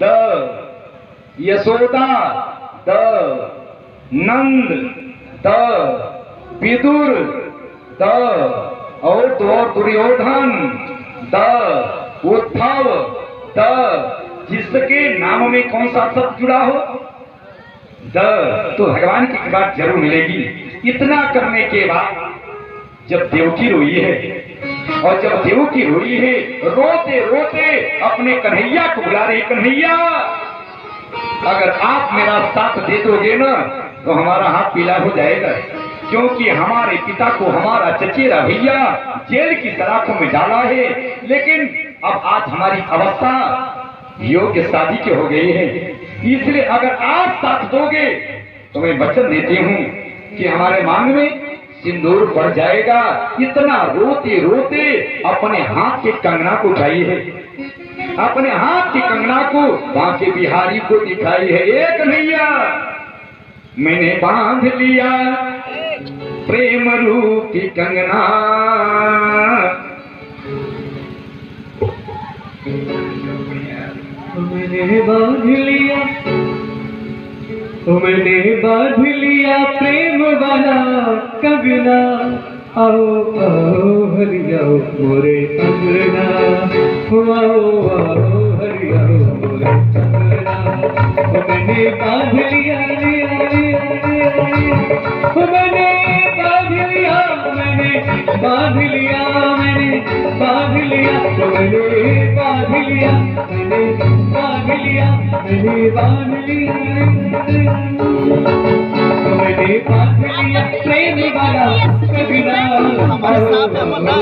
The Yashoda, the Nand, the Vidur, the और Duryodhan, the Uddhav, the जिसके नाम में कौन सा शब्द जुड़ा हो, द, तो भगवान की बात जरूर मिलेगी। इतना करने के बाद जब देवकी रोई है, और जब देवकी रोई है, रोते रोते अपने कन्हैया को बुला रही, कन्हैया अगर आप मेरा साथ दे दोगे ना तो हमारा हाथ पीला हो जाएगा, क्योंकि हमारे पिता को हमारा चचेरा भैया जेल की सलाखों में डाला है, लेकिन अब आज हमारी अवस्था योग्य शादी की हो गई है, इसलिए अगर आप साथ दोगे तो मैं वचन देती हूँ कि हमारे मांग में सिंदूर पड़ जाएगा। इतना रोते रोते अपने हाथ के कंगना को उठाई है, अपने हाथ की कंगना को बांके बिहारी को दिखाई है। एक नैया मैंने बांध लिया प्रेम रूपी कंगना, मैंने बांध लिया, मैंने बांध लिया प्रेम वाला कंगना, आओ आओ हरियाओ मोरे अंगना, आओ आओ हरियाओ मोरे अंगना, मैंने बांध लिया, मैंने बांध लिया, मैंने बांध लिया, मैंने बांध लिया, मैंने बांध लिया, मैंने बांध लिया, मैंने बांध लिया, मैंने बांध लिया प्रेम वाला कंगना, हमारे सामने मना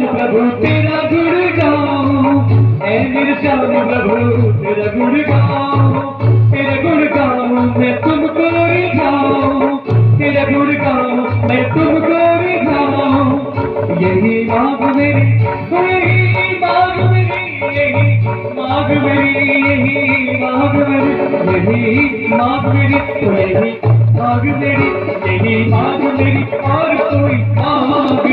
प्रभु तेरा गुण गाऊं, ऐ निर्शान प्रभु तेरा गुण गाऊं, तेरा गुण गाऊं मैं तुमको रिझाऊं, तेरा गुण गाऊं मैं तुमको रिझाऊं, यही मांग मेरी, यही मांग मेरी, यही मांग मेरी, यही मांग मेरी, यही मांग मेरी, यही मांग मेरी, यही मांग मेरी, और कोई मांग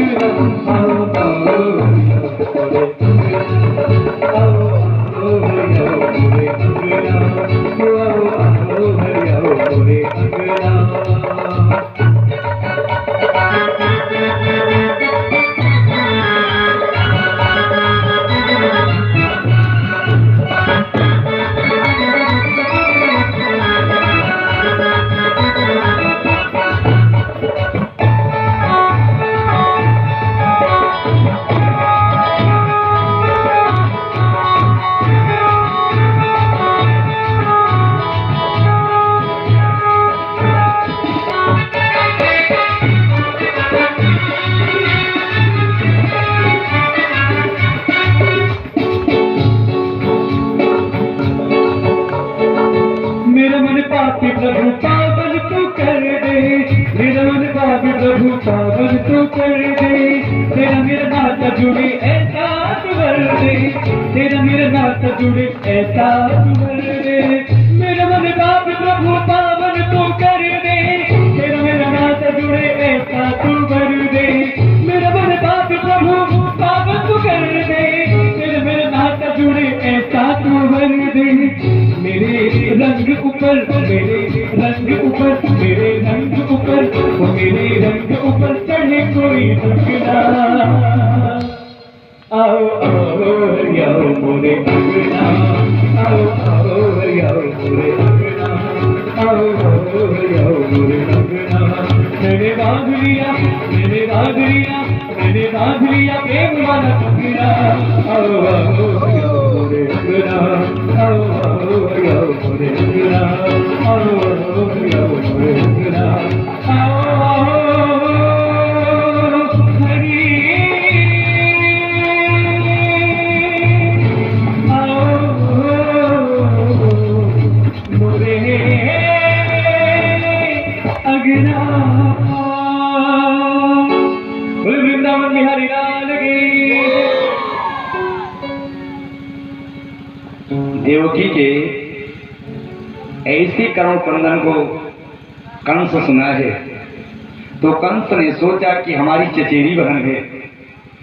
प्रभु पावन तू कर दे, मेरा मन पावन प्रभु पावन तू कर दे, तेरा मेरा नाता जुड़े ऐसा कर दे, तेरा मेरा नाता जुड़े ऐसा कर दे, मेरा मन पावन प्रभु पावन तू कर दे, तेरा मेरा नाता जुड़े ऐसा तू कर दे, मेरा मन पावन प्रभु पावन तू कर दे, तेरा मेरा नाता जुड़े ऐसा तू कर दे, मेरे रंग ऊपर, मेरे रंग ऊपर, मेरे रंग ऊपर, वो मेरे रंग ऊपर चढ़े कोई दुखना, आओ आओ हरियाओ मोरे अंगना, आओ आओ हरियाओ मोरे अंगना, आओ आओ हरियाओ मोरे अंगना, मैंने बांध लिया, मैंने बांध लिया, मैंने बांध लिया प्रेम वाला कंगना, आओ आओ हरियाओ मोरे अंगना, आओ आओ हरियाओ देवकी के ऐसे करुण क्रंदन को कंस सुना है तो कंस ने सोचा कि हमारी चचेरी बहन है,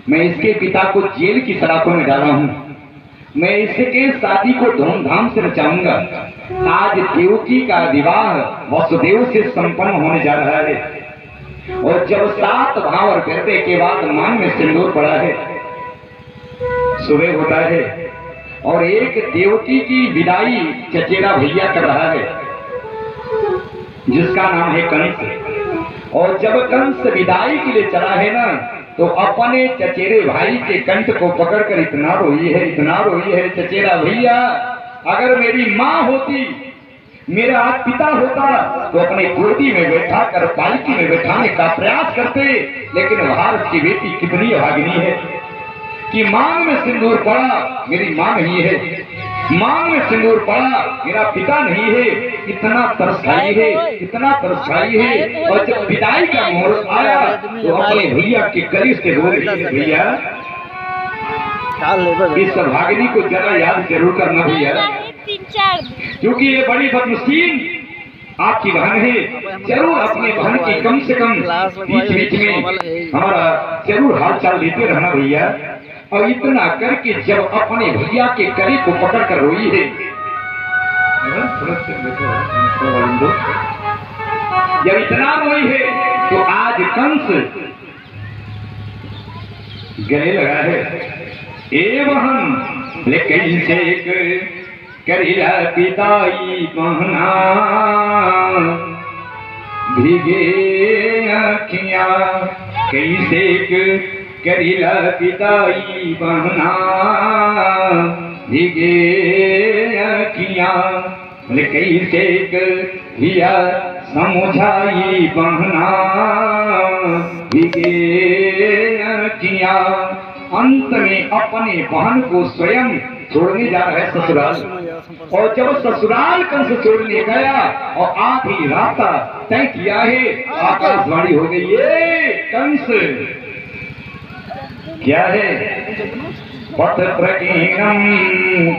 मैं इसके पिता को जेल की सलाखों में डाला हूं, मैं इसके शादी को धूमधाम से नचाऊंगा। आज देवकी का विवाह वसुदेव से संपन्न होने जा रहा है और जब 7 भावर करने के बाद मांग में सिंदूर पड़ा है, सुबह होता है और एक देवकी की विदाई चचेरा भैया कर रहा है जिसका नाम है कंस। और जब कंस विदाई के लिए चला है ना तो अपने चचेरे भाई के कंठ को पकड़कर इतना रोई है चचेरा भैया, अगर मेरी माँ होती, मेरा पिता होता तो अपने गोदी में बैठा कर पालकी में बैठाने का प्रयास करते, लेकिन भारत की बेटी कितनी अभागिनी है कि मांग में सिंदूर पड़ा, मेरी मां नहीं है, मांग में सिंदूर पड़ा, मेरा पिता नहीं है। इतना तरस खाई है और जब विदाई का मुहूर्त आया तो अपने भैया के करीब से रो रही है, भैया इस भागिनी को जरा याद जरूर करना भैया, क्योंकि ये बड़ी बदनसीब आपकी बहन है, जरूर अपनी बहन की कम से कम बीच में हमारा जरूर हाल चाल लेते रहना भैया। और इतना करके जब अपने भैया के करीब को पकड़ कर रोई है, जब इतना रोई है तो आज कंस गले लगा है, ए बहन ले कैसे करिला पिताई बहना, भीगे अखियां कैसे करिला पिताई बहना, भीगे अखियां कैसे करिया समझाई बहना, भीगे अखियां। अंत में अपने बहन को स्वयं छोड़ने जा रहा है ससुराल, और जब ससुराल कंस छोड़ने गया और आखिरी रास्ता तय किया है, आकाशवाणी हो गई है, कंस क्या है, पथ प्रकीर्णम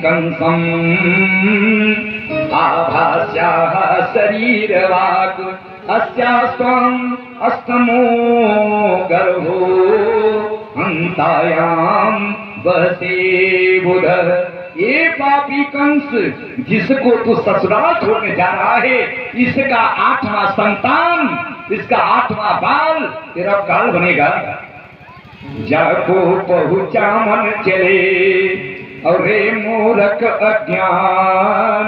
कंसम आभास्याः शरीरवाक् अस्यास्त्वम् अस्तमो गर्भो हंतायाम बसे बुध। ये पापी कंस जिसको तू ससुराल छोड़ने जा रहा है, इसका 8वां संतान, इसका 8वां बाल तेरा काल बनेगा। जाको पहुंचा मन चले और रे मूर्ख अज्ञान,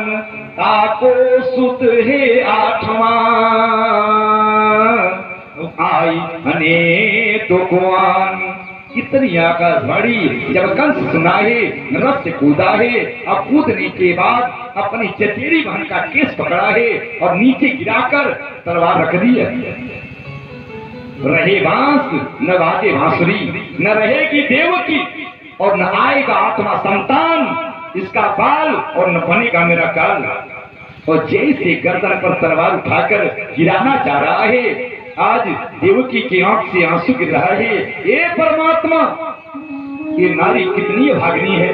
ताको सुत है 8वां आई हने तो कुआन। इतनी आकाशवाणी जब कंस सुना है, रथ से कूदा है, अब कूदने के बाद अपनी चचेरी बहन का केस पकड़ा है और नीचे गिराकर तलवार रख दी है। रहे बांस न बाजे बांसुरी, न रहेगी देवकी और न आएगा 8वां संतान, इसका बाल और न बनेगा मेरा काल। और जैसे गर्दन पर तलवार उठाकर गिराना चाह रहा है, आज देवकी की आंख से आंसू गिर रहा है। ये परमात्मा, ये नारी कितनी अभागिनी है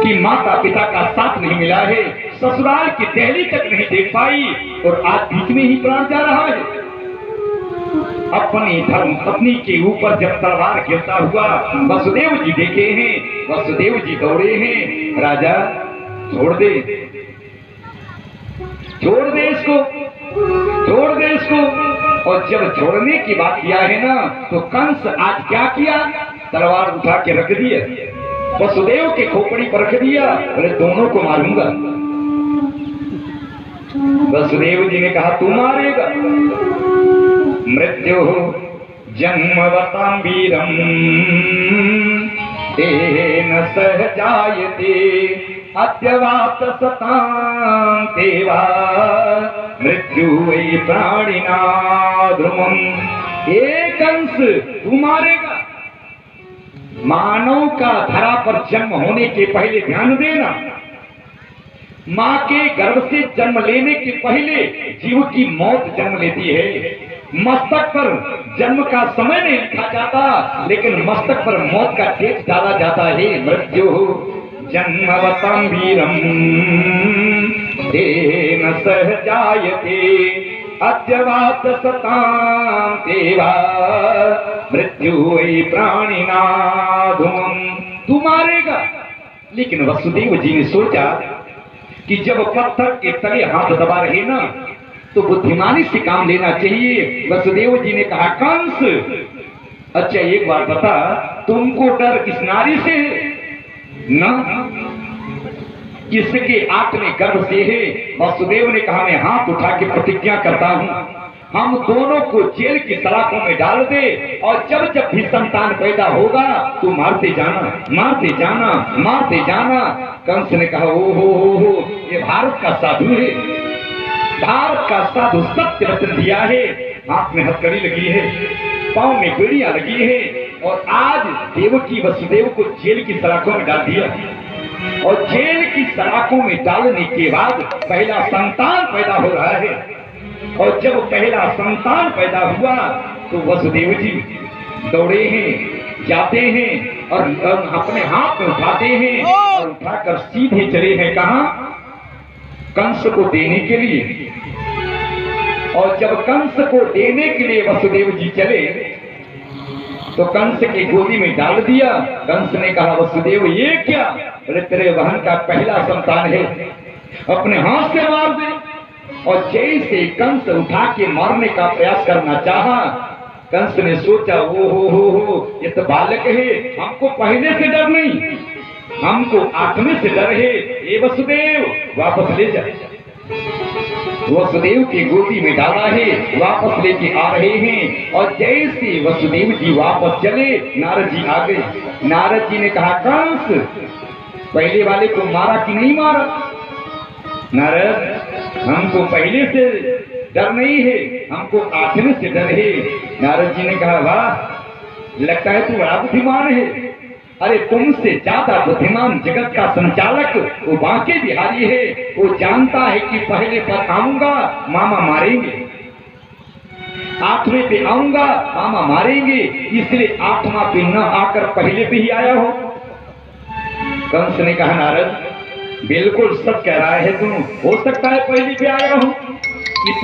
कि माता पिता का साथ नहीं मिला है, ससुराल की दहली तक नहीं देख पाई और आज बीच में ही प्राण जा रहा है। अपनी धर्म पत्नी के ऊपर जब तलवार गिरता हुआ वसुदेव जी देखे हैं, वसुदेव जी दौड़े हैं, राजा छोड़ दे, छोड़ दे इसको, छोड़ दे इसको। और जब छोड़ने की बात किया है ना, तो कंस आज क्या किया, तलवार उठा के रख दिया, वसुदेव के खोपड़ी पर रख दिया, अरे दोनों को मारूंगा। वसुदेव जी ने कहा तू मारेगा, मृत्यु जन्मवतां वीरम तेन सहजायते अद्यवात सतां देवा मृत्यु वै प्राणिना ध्रुवम्। एक कंस तू मारेगा। मानव का धरा पर जन्म होने के पहले ध्यान देना, माँ के गर्भ से जन्म लेने के पहले जीव की मौत जन्म लेती है। मस्तक पर जन्म का समय नहीं लिखा जाता, लेकिन मस्तक पर मौत का टेक डाला जाता है। मृत्यु जन्मवतं वीरं तेन सह जायते अद्यवात सतां देवा मृत्यु वै प्राणिनाधुम। तू मारेगा। लेकिन वसुदेव जी ने सोचा कि जब पत्थर के तले हाथ दबा रहे ना तो बुद्धिमानी से काम लेना चाहिए। वसुदेव जी ने कहा कंस, अच्छा एक बात बता, तुमको डर किस नारी से है? ना किसके आत्मे गर्भ से है? वसुदेव ने कहा मैं हाथ उठा के प्रतिज्ञा करता हूं, हम दोनों को जेल की सलाखों में डाल दे और जब जब भी संतान पैदा होगा तू मारते जाना, मारते जाना, मारते जाना। कंस ने कहा ओ हो, ये भारत का साधु है, भारत का साधु सत्य वचन दिया है, हाथ में हथकड़ी लगी है, पांव में बेड़ियां लगी है और आज देवकी वसुदेव को जेल की सलाखों में डाल दिया। और जेल की सलाखों में डालने के बाद पहला संतान पैदा हो रहा है और जब पहला संतान पैदा हुआ तो वसुदेव जी दौड़े हैं, जाते हैं और अपने हाथ में उठाते हैं और उठाकर सीधे चले हैं कहां? कंस को देने के लिए। और जब कंस को देने के लिए वसुदेव जी चले तो कंस की गोदी में डाल दिया। कंस ने कहा वसुदेव ये क्या? अरे तेरे बहन का पहला संतान है, अपने हाथ से मार दे। और जैसे कंस उठा के मारने का प्रयास करना चाहा, कंस ने सोचा ओ हो, ये तो बालक है, हमको पहले से डर नहीं, हमको आत्मे से डर है, ये वसुदेव वापस ले जा। वसुदेव की गोदी में डाला है, वापस लेके आ रहे हैं और जैसे वसुदेव जी वापस चले नारद जी आ गए। नारद जी ने कहा कंस पहले वाले को मारा कि नहीं मारा? नारद हमको पहले से डर नहीं है, हमको आत्मे से डर है। नारद जी ने कहा वाह, लगता है तू बड़ा बुद्धिमान है। अरे तुमसे ज्यादा बुद्धिमान जगत का संचालक वो बांके बिहारी है, वो जानता है कि पहले पर आऊंगा मामा मारेंगे, आठवें पे आऊंगा मामा मारेंगे, इसलिए आठवां पे न आकर पहले पे ही आया हो। कंस ने कहा नारद बिल्कुल सच कह रहा है तू, हो सकता है पहले पे आया हो।